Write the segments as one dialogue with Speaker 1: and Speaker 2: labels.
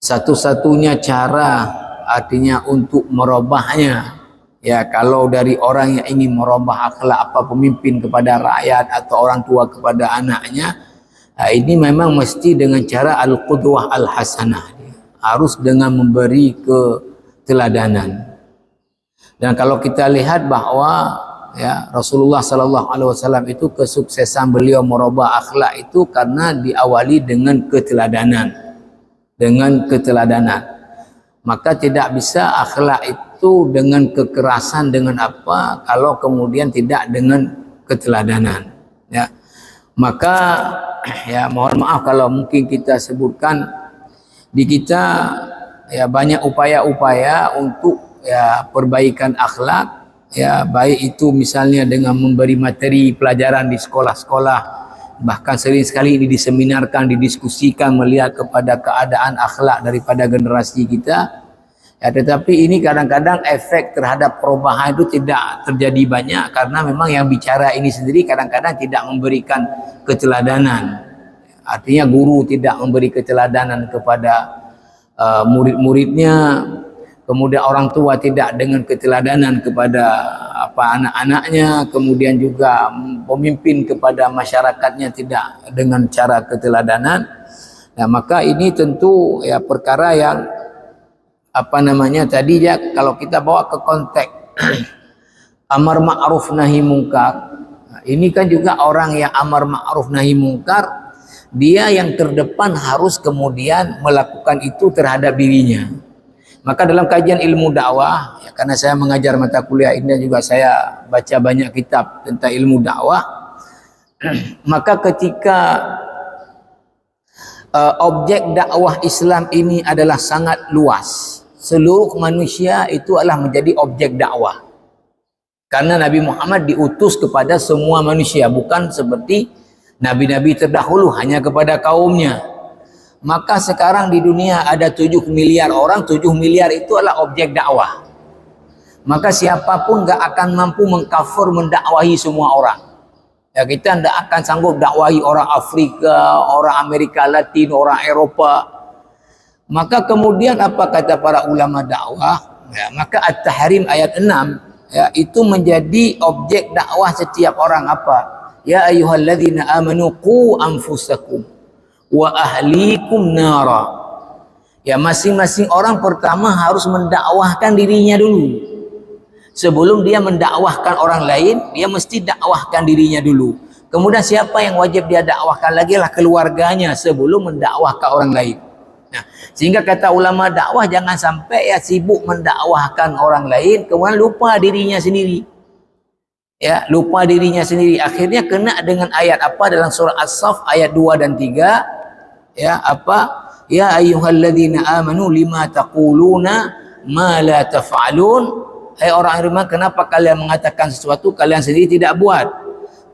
Speaker 1: satu-satunya cara artinya untuk merubahnya, ya, kalau dari orang yang ingin merubah akhlak apa pemimpin kepada rakyat atau orang tua kepada anaknya, ini memang mesti dengan cara al-qudwah al-hasanah, harus dengan memberi keteladanan. Dan kalau kita lihat bahwa ya Rasulullah sallallahu alaihi wasallam itu kesuksesan beliau merubah akhlak itu karena diawali dengan keteladanan. Maka tidak bisa akhlak itu dengan kekerasan dengan apa kalau kemudian tidak dengan keteladanan, ya. Maka ya mohon maaf kalau mungkin kita sebutkan di kita ya banyak upaya-upaya untuk ya perbaikan akhlak, ya, baik itu misalnya dengan memberi materi pelajaran di sekolah-sekolah, bahkan sering sekali ini diseminarkan, didiskusikan melihat kepada keadaan akhlak daripada generasi kita, ya, tetapi ini kadang-kadang efek terhadap perubahan itu tidak terjadi banyak karena memang yang bicara ini sendiri kadang-kadang tidak memberikan keteladanan. Artinya guru tidak memberi keteladanan kepada murid-muridnya, kemudian orang tua tidak dengan keteladanan kepada anak-anaknya, kemudian juga pemimpin kepada masyarakatnya tidak dengan cara keteladanan. Nah, maka ini tentu ya perkara yang tadi ya, kalau kita bawa ke konteks amar ma'ruf nahi mungkar, ini kan juga orang yang amar ma'ruf nahi mungkar, dia yang terdepan harus kemudian melakukan itu terhadap dirinya. Maka dalam kajian ilmu dakwah, ya, karena saya mengajar mata kuliah ini dan juga saya baca banyak kitab tentang ilmu dakwah, maka ketika objek dakwah Islam ini adalah sangat luas, seluruh manusia itu adalah menjadi objek dakwah. Karena Nabi Muhammad diutus kepada semua manusia, bukan seperti nabi-nabi terdahulu hanya kepada kaumnya. Maka sekarang di dunia ada 7 miliar orang, 7 miliar itu adalah objek dakwah. Maka siapapun gak akan mampu mengcover mendakwahi semua orang. Ya, kita tidak akan sanggup dakwahi orang Afrika, orang Amerika Latin, orang Eropa. Maka kemudian apa kata para ulama dakwah? Ya, maka At-Tahrim ayat 6 ya, itu menjadi objek dakwah setiap orang apa? Ya ayyuhalladzina amanu qu anfusakum wa ahlikum nara. Ya, masing-masing orang pertama harus mendakwahkan dirinya dulu. Sebelum dia mendakwahkan orang lain, dia mesti dakwahkan dirinya dulu. Kemudian siapa yang wajib dia dakwahkan lagi lah keluarganya sebelum mendakwahkan orang lain. Nah, sehingga kata ulama dakwah jangan sampai ya sibuk mendakwahkan orang lain kemudian lupa dirinya sendiri. Ya, lupa dirinya sendiri, akhirnya kena dengan ayat apa dalam surah As-Saff ayat 2 dan 3, ya, apa? Ya ayyuhalladzina amanu lima taquluna ma la taf'alun. Hai orang beriman, kenapa kalian mengatakan sesuatu kalian sendiri tidak buat?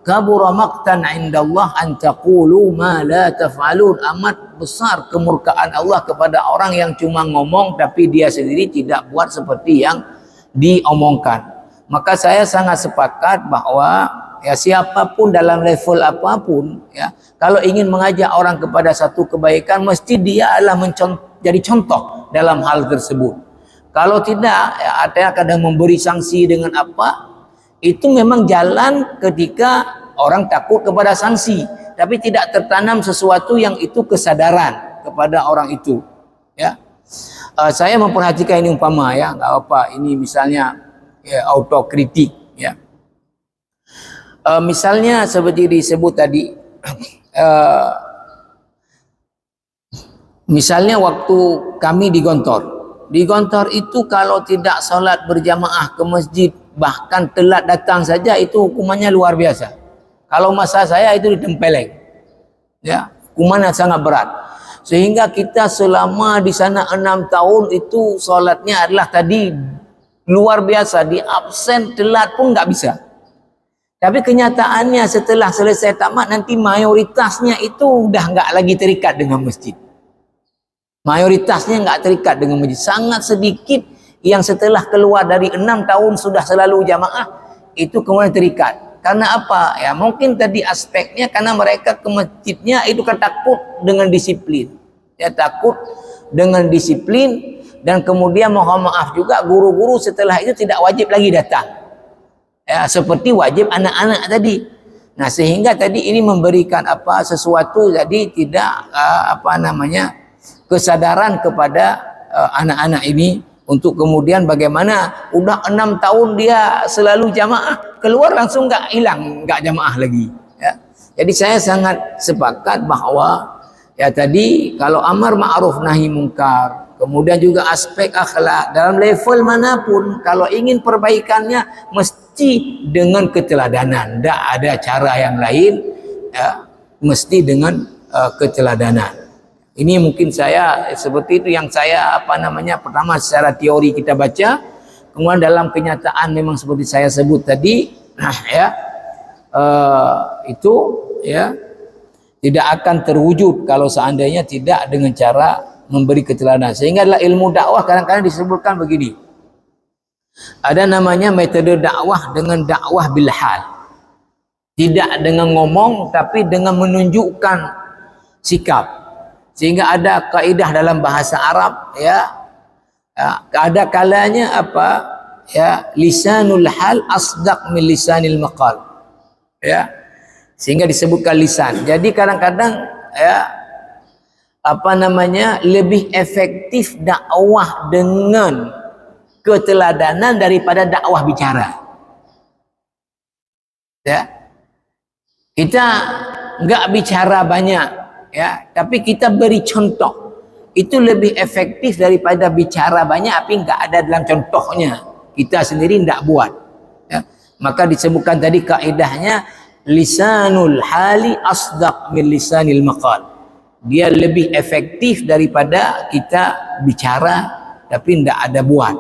Speaker 1: Kabura maqtan 'indallah an taqulu ma la taf'alun. Amat besar kemurkaan Allah kepada orang yang cuma ngomong tapi dia sendiri tidak buat seperti yang diomongkan. Maka saya sangat sepakat bahwa ya siapapun dalam level apapun, ya, kalau ingin mengajak orang kepada satu kebaikan mesti dia adalah jadi contoh dalam hal tersebut. Kalau tidak, ya, ada yang kadang memberi sanksi dengan apa, itu memang jalan ketika orang takut kepada sanksi, tapi tidak tertanam sesuatu yang itu kesadaran kepada orang itu. Ya, saya memperhatikan ini umpama, ya, nggak apa, ini misalnya ya, autokritik, ya. Misalnya seperti disebut tadi, misalnya waktu kami di Gontor itu kalau tidak sholat berjamaah ke masjid, bahkan telat datang saja itu hukumannya luar biasa. Kalau masa saya itu ditempeleng, ya, hukumannya sangat berat. Sehingga kita selama di sana 6 tahun itu sholatnya adalah tadi luar biasa, di absen telat pun nggak bisa. Tapi kenyataannya setelah selesai tamat nanti mayoritasnya itu udah nggak lagi terikat dengan masjid. Mayoritasnya nggak terikat dengan masjid. Sangat sedikit yang setelah keluar dari 6 tahun sudah selalu jamaah itu kemudian terikat. Karena apa? Ya mungkin tadi aspeknya karena mereka ke masjidnya itu kan takut dengan disiplin. Ya takut dengan disiplin, dan kemudian mohon maaf juga guru-guru setelah itu tidak wajib lagi datang. Ya, seperti wajib anak-anak tadi. Nah, sehingga tadi ini memberikan sesuatu jadi tidak kesadaran kepada anak-anak ini untuk kemudian bagaimana udah 6 tahun dia selalu jamaah, keluar langsung hilang jamaah lagi. Ya. Jadi saya sangat sepakat bahwa ya tadi kalau amar ma'ruf nahi mungkar, kemudian juga aspek akhlak dalam level manapun, kalau ingin perbaikannya mesti dengan keteladanan. Tidak ada cara yang lain, ya, mesti dengan keteladanan. Ini mungkin saya seperti itu yang saya pertama secara teori kita baca, kemudian dalam kenyataan memang seperti saya sebut tadi, itu ya tidak akan terwujud kalau seandainya tidak dengan cara memberi keteladanan. Sehingga adalah ilmu dakwah kadang-kadang disebutkan begini. Ada namanya metode dakwah dengan dakwah bilhal. Tidak dengan ngomong tapi dengan menunjukkan sikap. Sehingga ada kaidah dalam bahasa Arab ada kalanya lisanul hal asdaq min lisanil maqal. Ya. Sehingga disebutkan lisan. Jadi kadang-kadang lebih efektif dakwah dengan keteladanan daripada dakwah bicara. Ya. Kita enggak bicara banyak, ya, tapi kita beri contoh. Itu lebih efektif daripada bicara banyak tapi enggak ada dalam contohnya. Kita sendiri enggak buat. Ya. Maka disebutkan tadi kaidahnya lisanul hali asdaq min lisanil maqal. Dia lebih efektif daripada kita bicara tapi tidak ada buat.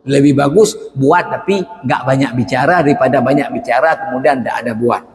Speaker 1: Lebih bagus buat tapi nggak banyak bicara daripada banyak bicara kemudian tidak ada buat.